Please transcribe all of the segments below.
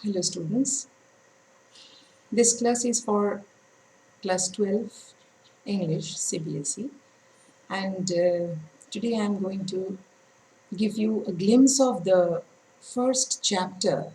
Hello students, this class is for class 12 English CBSE and today I am going to give you a glimpse of the first chapter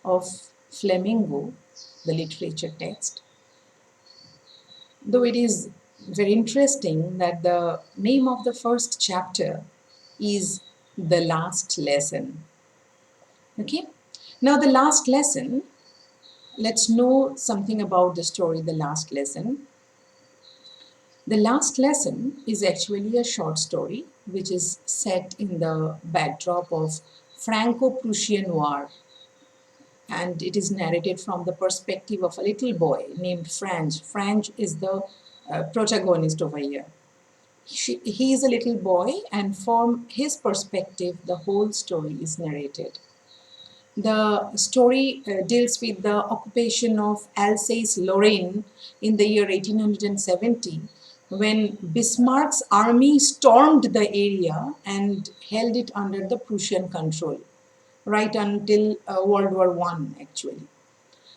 of Flamingo, the literature text. Though it is very interesting that the name of the first chapter is The Last Lesson. Okay, now the last lesson, let's know something about the story The Last Lesson. The Last Lesson is actually a short story which is set in the backdrop of Franco-Prussian War, and it is narrated from the perspective of a little boy named Franz. Franz is the protagonist over here. He is a little boy, and from his perspective the whole story is narrated. The story deals with the occupation of Alsace-Lorraine in the year 1870, when Bismarck's army stormed the area and held it under the Prussian control, right until World War I actually.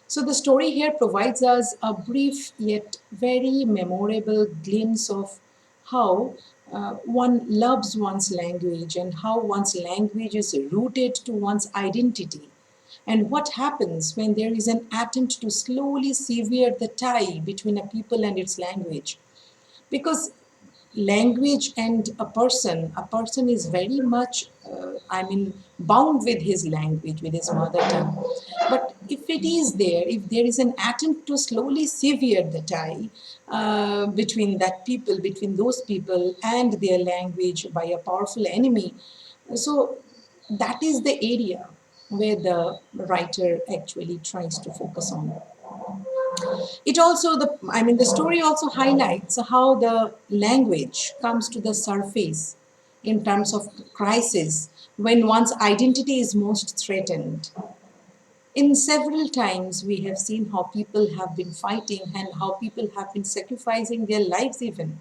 So the story here provides us a brief yet very memorable glimpse of how one loves one's language and how one's language is rooted to one's identity, and what happens when there is an attempt to slowly sever the tie between a people and its language. Because language and a person is very much bound with his language, with his mother tongue. But if there is an attempt to slowly sever the tie between that people, between those people and their language by a powerful enemy, so that is the area where the writer actually tries to focus on. The story also highlights how the language comes to the surface in terms of crisis when one's identity is most threatened. In several times we have seen how people have been fighting and how people have been sacrificing their lives even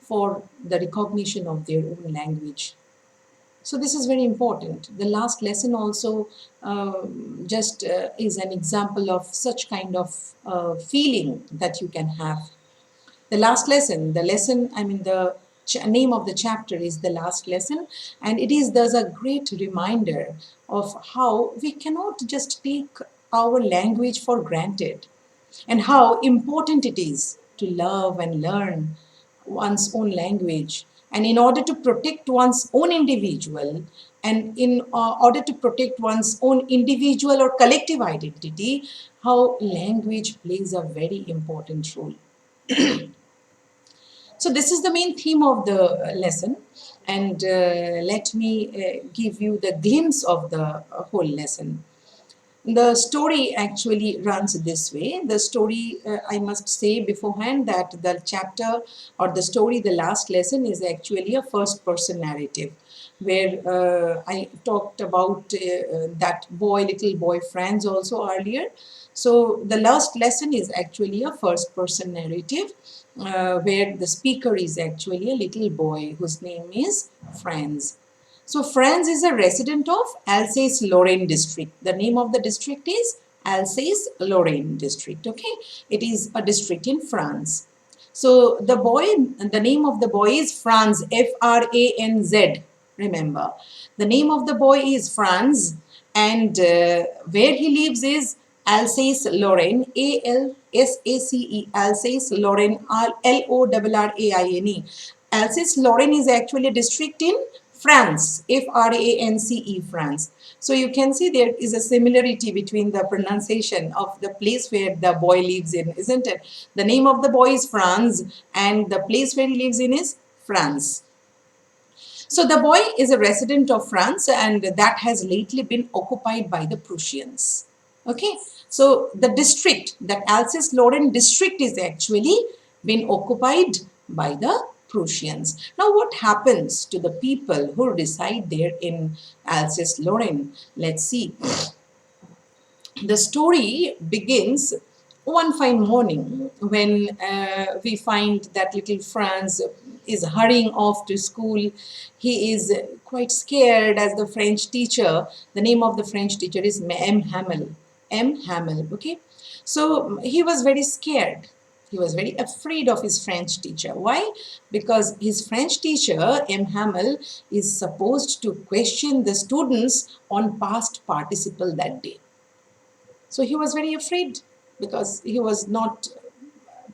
for the recognition of their own language. So this is very important. The last lesson also just is an example of such kind of feeling that you can have. The last lesson, the name of the chapter is The Last Lesson, and it is thus a great reminder of how we cannot just take our language for granted, and how important it is to love and learn one's own language. And in order to protect one's own individual, and in order to protect one's own individual or collective identity, how language plays a very important role. So this is the main theme of the lesson, and let me give you the glimpse of the whole lesson. The story actually runs this way. The story, I must say beforehand that the chapter or the story, The Last Lesson, is actually a first-person narrative, where I talked about that little boy Franz also earlier. So the last lesson is actually a first-person narrative where the speaker is actually a little boy whose name is Franz. So Franz is a resident of Alsace-Lorraine district. The name of the district is Alsace-Lorraine district. Okay, it is a district in France. So the name of the boy is Franz, F-R-A-N-Z. Remember, the name of the boy is Franz, and where he lives is Alsace-Lorraine, A-L-S-A-C-E, Alsace-Lorraine, L-O-R-R-A-I-N-E. Alsace-Lorraine is actually a district in France, F-R-A-N-C-E, France. So you can see there is a similarity between the pronunciation of the place where the boy lives in, isn't it? The name of the boy is Franz, and the place where he lives in is France. So the boy is a resident of France, and that has lately been occupied by the Prussians. Okay, so the district, that Alsace-Lorraine district, is actually been occupied by the Prussians. Now what happens to the people who reside there in Alsace-Lorraine? Let's see. The story begins one fine morning when we find that little Franz is hurrying off to school. He is quite scared as the French teacher. The name of the French teacher is M. Hamel. M. Hamel. Okay, so he was very scared. He was very afraid of his French teacher. Why? Because his French teacher, M. Hamel, is supposed to question the students on past participle that day. So he was very afraid because he was not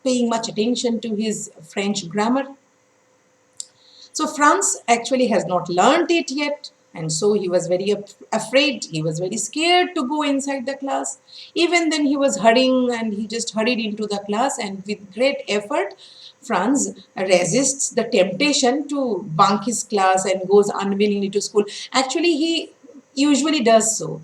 paying much attention to his French grammar. So Franz actually has not learned it yet, and so he was very afraid. He was very scared to go inside the class. Even then, he was hurrying and he just hurried into the class, and with great effort, Franz resists the temptation to bunk his class and goes unwillingly to school. Actually, he usually does so.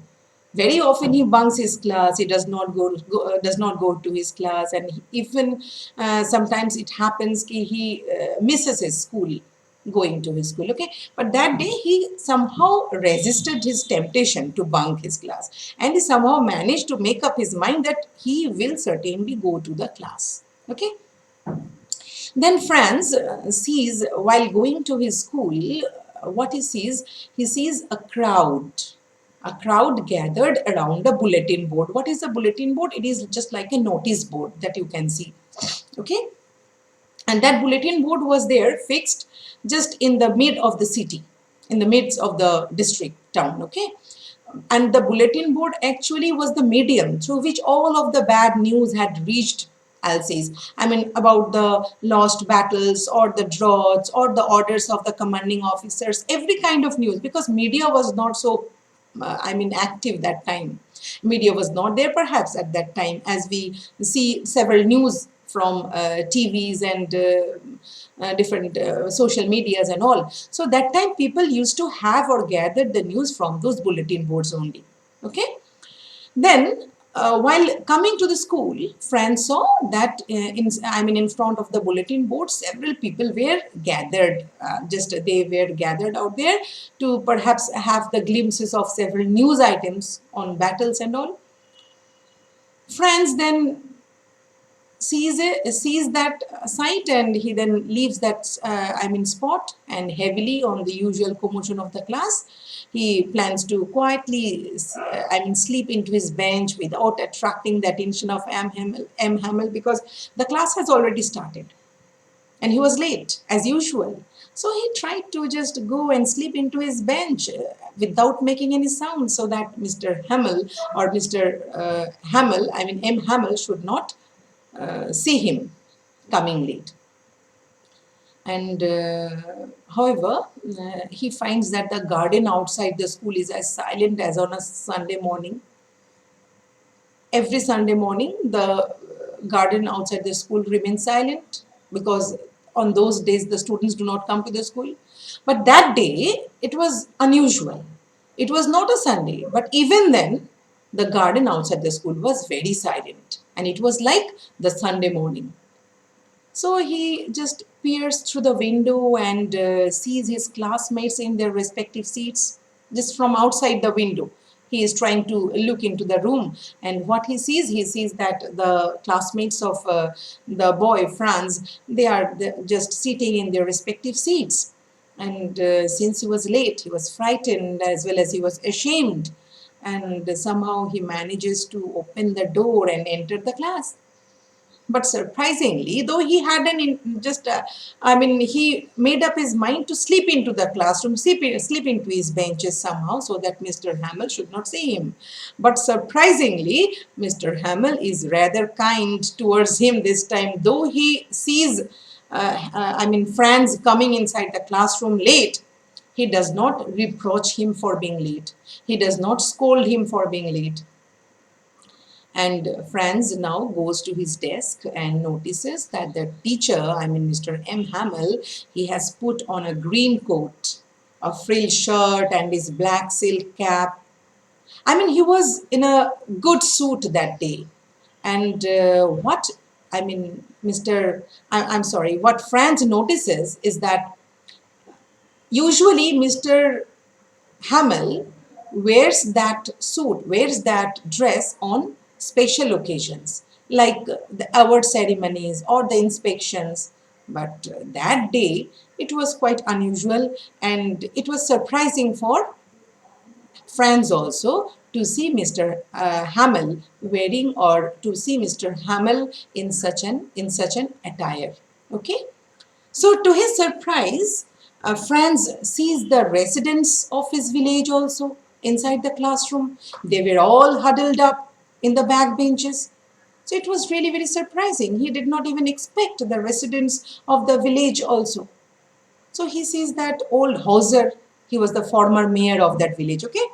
Very often he bunks his class. He does not go to his class, and even sometimes it happens he misses his school, going to his school. Okay, but that day he somehow resisted his temptation to bunk his class, and he somehow managed to make up his mind that he will certainly go to the class. Okay, then Franz sees, while going to his school, what he sees a crowd gathered around a bulletin board. What is a bulletin board? It is just like a notice board that you can see. Okay, and that bulletin board was there fixed just in the mid of the city, in the midst of the district town. Okay, and the bulletin board actually was the medium through which all of the bad news had reached Alsace. I mean, about the lost battles or the droughts or the orders of the commanding officers, every kind of news, because media was not so active that time. Media was not there perhaps at that time, as we see several news from TVs and different social medias and all. So that time people used to have or gathered the news from those bulletin boards only. Okay. Then, while coming to the school, Franz saw that in front of the bulletin board, several people were gathered. They were gathered out there to perhaps have the glimpses of several news items on battles and all. Franz then sees that sight, and he then leaves that spot, and heavily on the usual commotion of the class, he plans to quietly sleep into his bench without attracting the attention of M. Hamel, because the class has already started and he was late as usual. So he tried to just go and sleep into his bench without making any sound, so that Mr. Hamel or Mr. Hamel, M. Hamel, should not see him coming late. And however, he finds that the garden outside the school is as silent as on a Sunday morning. Every Sunday morning, the garden outside the school remains silent, because on those days the students do not come to the school. But that day, it was unusual. It was not a Sunday, but even then, the garden outside the school was very silent, and it was like the Sunday morning. So he just peers through the window and sees his classmates in their respective seats just from outside the window. He is trying to look into the room, and what he sees that the classmates of the boy Franz, they are just sitting in their respective seats. And since he was late, he was frightened as well as he was ashamed. And somehow he manages to open the door and enter the class. But surprisingly, though he had he made up his mind to sleep into the classroom, sleep into his benches somehow, so that Mr. Hamel should not see him. But surprisingly, Mr. Hamel is rather kind towards him this time, though he sees, Franz coming inside the classroom late. He does not reproach him for being late. He does not scold him for being late. And Franz now goes to his desk and notices that the teacher, Mr. M. Hamel, he has put on a green coat, a frilled shirt, and his black silk cap. He was in a good suit that day. And what Franz notices is that usually Mr. Hamel wears that suit, wears that dress on special occasions like the award ceremonies or the inspections. But that day it was quite unusual, and it was surprising for Franz also to see Mr. Hamel wearing, or to see Mr. Hamel in such an attire. Okay. So to his surprise, Franz sees the residents of his village also inside the classroom. They were all huddled up in the back benches. So it was really very surprising. He did not even expect the residents of the village also. So he sees that old Hauser, he was the former mayor of that village, okay?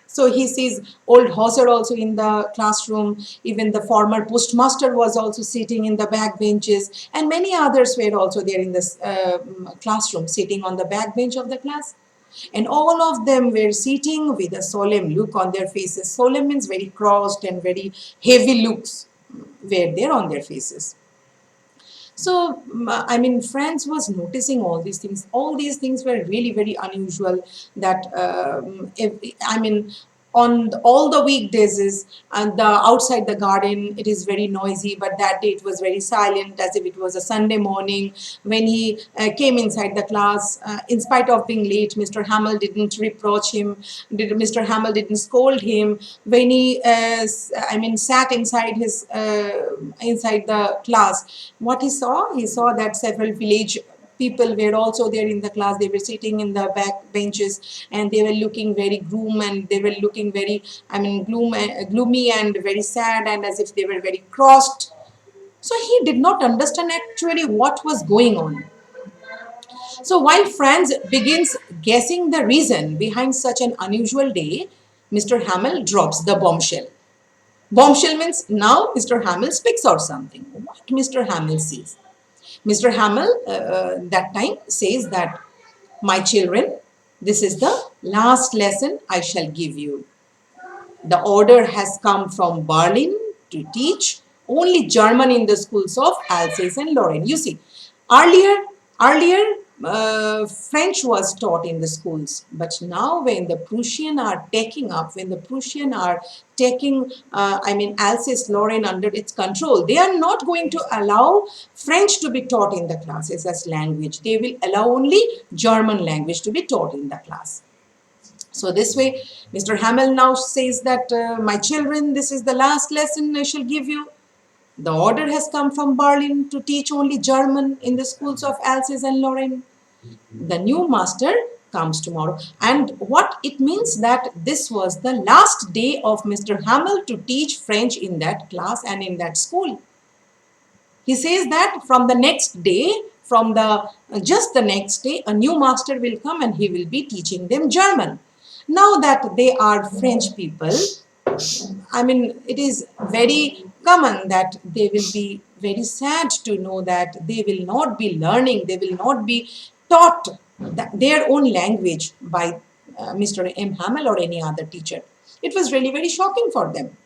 So he sees old Hauser also in the classroom. Even the former postmaster was also sitting in the back benches, and many others were also there in this classroom, sitting on the back bench of the class. And all of them were sitting with a solemn look on their faces. Solemn means very crossed and very heavy looks were there on their faces. So, I mean, Franz was noticing all these things. All these things were really very unusual. That, I mean, on all the weekdays is, and the outside the garden, it is very noisy, but that day it was very silent, as if it was a Sunday morning. When he came inside the class, in spite of being late, Mr. Hamel didn't reproach him. Mr. Hamel didn't scold him. When he, sat inside the class, what he saw that several village people were also there in the class. They were sitting in the back benches, and they were looking very gloom, and they were looking very, gloomy and very sad, and as if they were very crossed. So he did not understand actually what was going on. So while Franz begins guessing the reason behind such an unusual day, Mr. Hamel drops the bombshell. Bombshell means now Mr. Hamel speaks out something. What Mr. Hamel says? Mr. Hamel that time says that, my children, this is the last lesson I shall give you. The order has come from Berlin to teach only German in the schools of Alsace and Lorraine. You see, earlier, French was taught in the schools, but now when the Prussian are taking up, when the Prussian are taking, Alsace Lorraine under its control, they are not going to allow French to be taught in the classes as language. They will allow only German language to be taught in the class. So this way, Mr. Hamel now says that, my children, this is the last lesson I shall give you. The order has come from Berlin to teach only German in the schools of Alsace and Lorraine. The new master comes tomorrow. And what it means that this was the last day of Mr. Hamel to teach French in that class and in that school. He says that from the next day, just the next day, a new master will come and he will be teaching them German. Now that they are French people, it is very common that they will be very sad to know that they will not be learning, they will not be taught their own language by Mr. M. Hamel or any other teacher. It was really very shocking for them.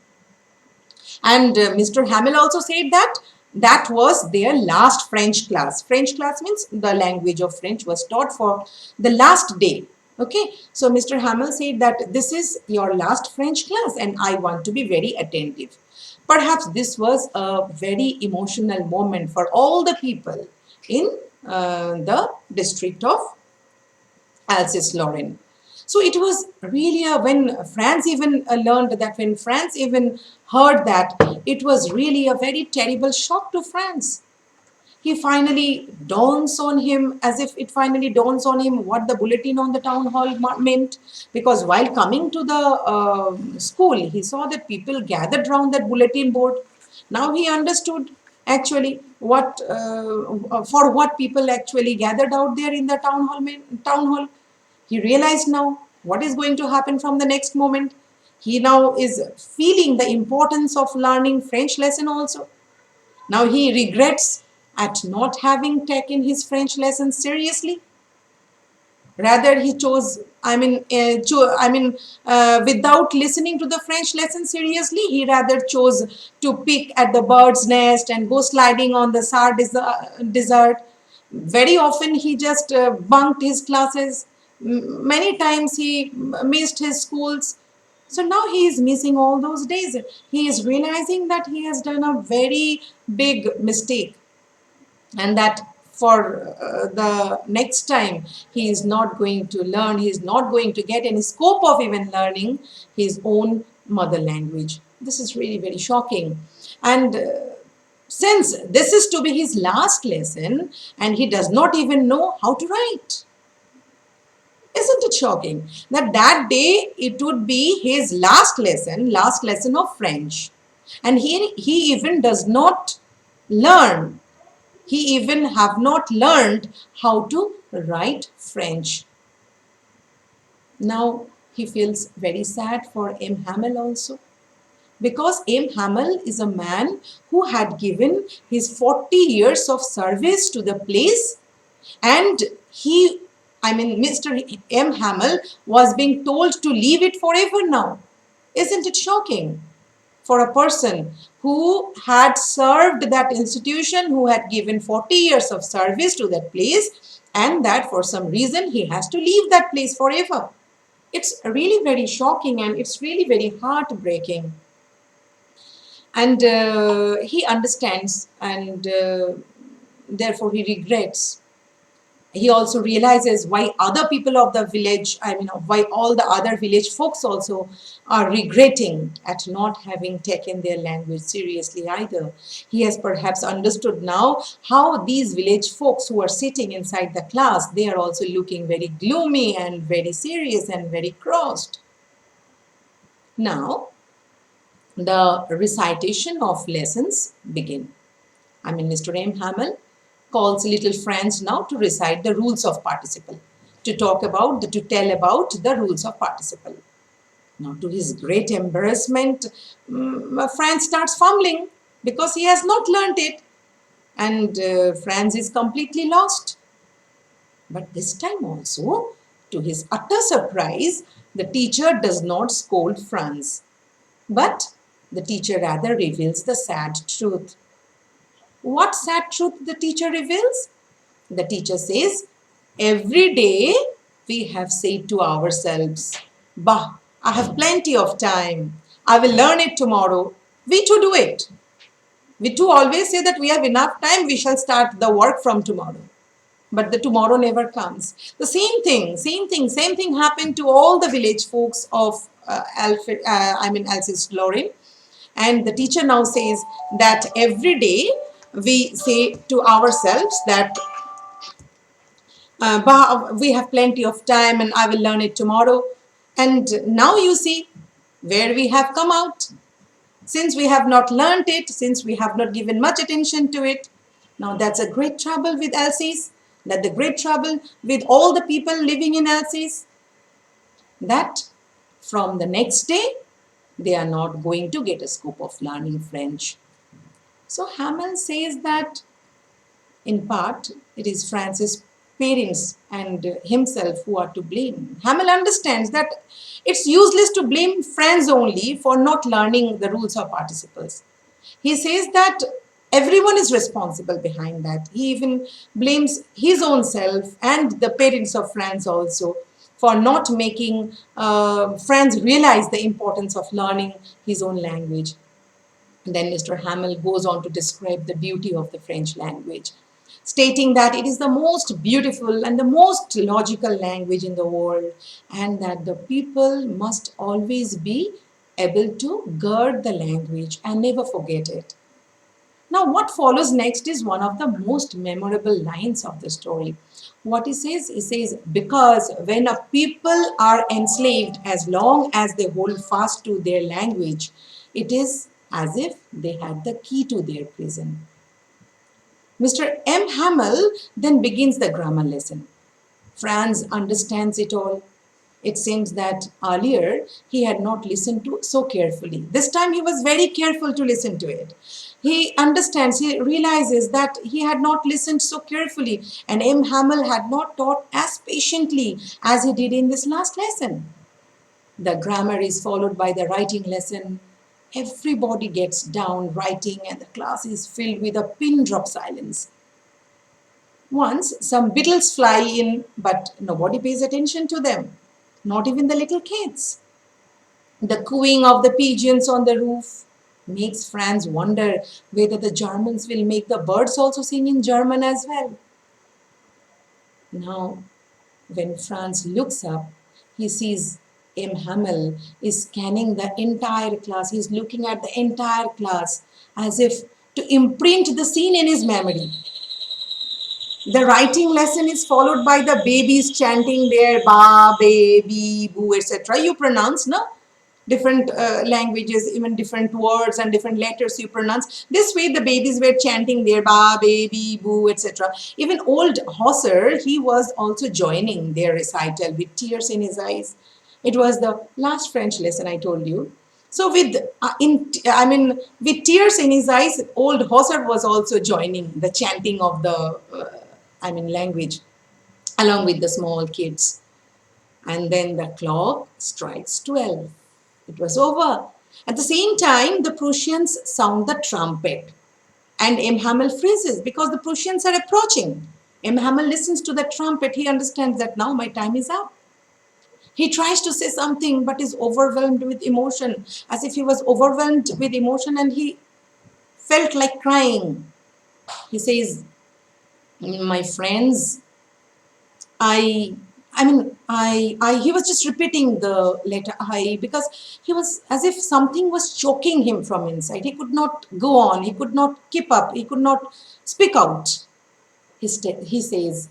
And Mr. Hamel also said that that was their last French class. French class means the language of French was taught for the last day. Okay, so Mr. Hamel said that this is your last French class and I want to be very attentive. Perhaps this was a very emotional moment for all the people in the district of Alsace-Lorraine. So it was really when Franz even learned that, when Franz even heard that, it was really a very terrible shock to Franz. He finally dawns on him, as if it finally dawns on him what the bulletin on the town hall meant. Because while coming to the school, he saw that people gathered round that bulletin board. Now he understood actually what for what people actually gathered out there in the town hall. He realized now what is going to happen from the next moment. He now is feeling the importance of learning French lesson also. Now he regrets at not having taken his French lessons seriously. Rather, he chose, without listening to the French lesson seriously, he rather chose to pick at the bird's nest and go sliding on the Sar desert. Very often, he just bunked his classes. Many times, he missed his schools. So now he is missing all those days. He is realizing that he has done a very big mistake, and that for the next time he is not going to learn, he is not going to get any scope of even learning his own mother language. This is really very shocking. And since this is to be his last lesson and he does not even know how to write. Isn't it shocking that that day it would be his last lesson of French. And he even does not learn, he even have not learned how to write French. Now he feels very sad for M. Hamel also, because M. Hamel is a man who had given his 40 years of service to the place, and Mr. M. Hamel was being told to leave it forever now. Isn't it shocking for a person who had served that institution, who had given 40 years of service to that place, and that for some reason he has to leave that place forever? It's really very shocking and it's really very heartbreaking. And he understands, and therefore he regrets. He also realizes why other people of the village, why all the other village folks also are regretting at not having taken their language seriously either. He has perhaps understood now how these village folks who are sitting inside the class, they are also looking very gloomy and very serious and very crossed. Now, the recitation of lessons begin. Mr. M. Hamel calls little Franz now to recite the rules of participle, to tell about the rules of participle. Now, to his great embarrassment, Franz starts fumbling because he has not learnt it, and Franz is completely lost. But this time also, to his utter surprise, the teacher does not scold Franz, but the teacher rather reveals the sad truth. What sad truth the teacher reveals? The teacher says, every day we have said to ourselves, bah, I have plenty of time. I will learn it tomorrow. We too do it. We too always say that we have enough time. We shall start the work from tomorrow. But the tomorrow never comes. The same thing happened to all the village folks of Alsace-Lorraine. And the teacher now says that every day we say to ourselves that we have plenty of time and I will learn it tomorrow. And now you see where we have come out. Since we have not learned it, since we have not given much attention to it, now that's a great trouble with Alsace, that the great trouble with all the people living in Alsace, that from the next day, they are not going to get a scope of learning French. So Hamel says that in part it is Franz's parents and himself who are to blame. Hamel understands that it's useless to blame Franz only for not learning the rules of participles. He says that everyone is responsible behind that. He even blames his own self and the parents of Franz also for not making Franz realize the importance of learning his own language. And then Mr. Hamel goes on to describe the beauty of the French language, stating that it is the most beautiful and the most logical language in the world, and that the people must always be able to guard the language and never forget it. Now, what follows next is one of the most memorable lines of the story. What he says, because when a people are enslaved as long as they hold fast to their language, it is as if they had the key to their prison. Mr. M. Hamel then begins the grammar lesson. Franz understands it all. It seems that earlier he had not listened to so carefully. This time he was very careful to listen to it. He understands, he realizes that he had not listened so carefully, and M. Hamel had not taught as patiently as he did in this last lesson. The grammar is followed by the writing lesson. Everybody gets down writing and the class is filled with a pin drop silence. Once some beetles fly in, but nobody pays attention to them, not even the little kids. The cooing of the pigeons on the roof makes Franz wonder whether the Germans will make the birds also sing in German as well. Now, when Franz looks up, he sees M. Hamel is scanning the entire class. He's looking at the entire class as if to imprint the scene in his memory. The writing lesson is followed by the babies chanting their ba, baby, boo, etc. You pronounce, no? Different languages, even different words and different letters you pronounce. This way the babies were chanting their ba, baby, boo, etc. Even old Hauser, he was also joining their recital with tears in his eyes. It was the last French lesson I told you. So with tears in his eyes, old Hauser was also joining the chanting of the language along with the small kids. And then the clock strikes 12. It was over. At the same time, the Prussians sound the trumpet. And M. Hamel freezes because the Prussians are approaching. M. Hamel listens to the trumpet. He understands that now my time is up. He tries to say something but is overwhelmed with emotion, as if he was overwhelmed with emotion and he felt like crying. He says, my friends, he was just repeating the letter I because he was as if something was choking him from inside. He could not go on. He could not keep up. He could not speak out. He says,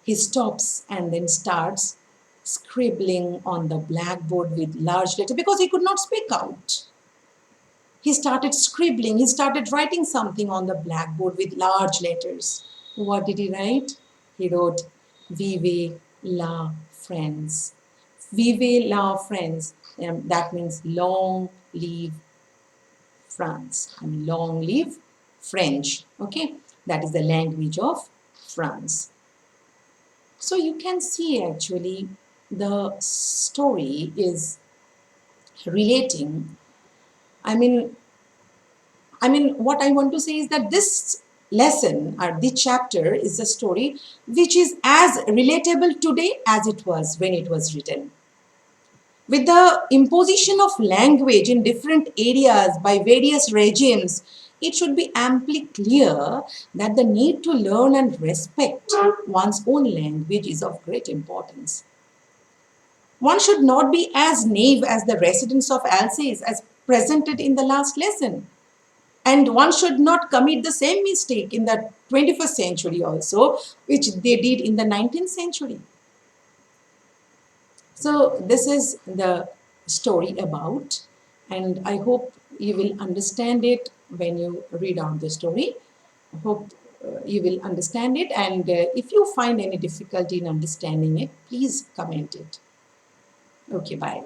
he stops and then starts scribbling on the blackboard with large letter because he could not speak out. He started scribbling. He started writing something on the blackboard with large letters. What did he write? He wrote, Vive la France. Vive la France. That means long live France. And long live French. Okay? That is the language of France. So you can see actually the story is relating. What I want to say is that this lesson or the chapter is a story which is as relatable today as it was when it was written. With the imposition of language in different areas by various regimes, it should be amply clear that the need to learn and respect one's own language is of great importance. One should not be as naive as the residents of Alsace as presented in the last lesson. And one should not commit the same mistake in the 21st century also, which they did in the 19th century. So this is the story about, and I hope you will understand it when you read out the story. I hope you will understand it, and if you find any difficulty in understanding it, please comment it. Okay, bye.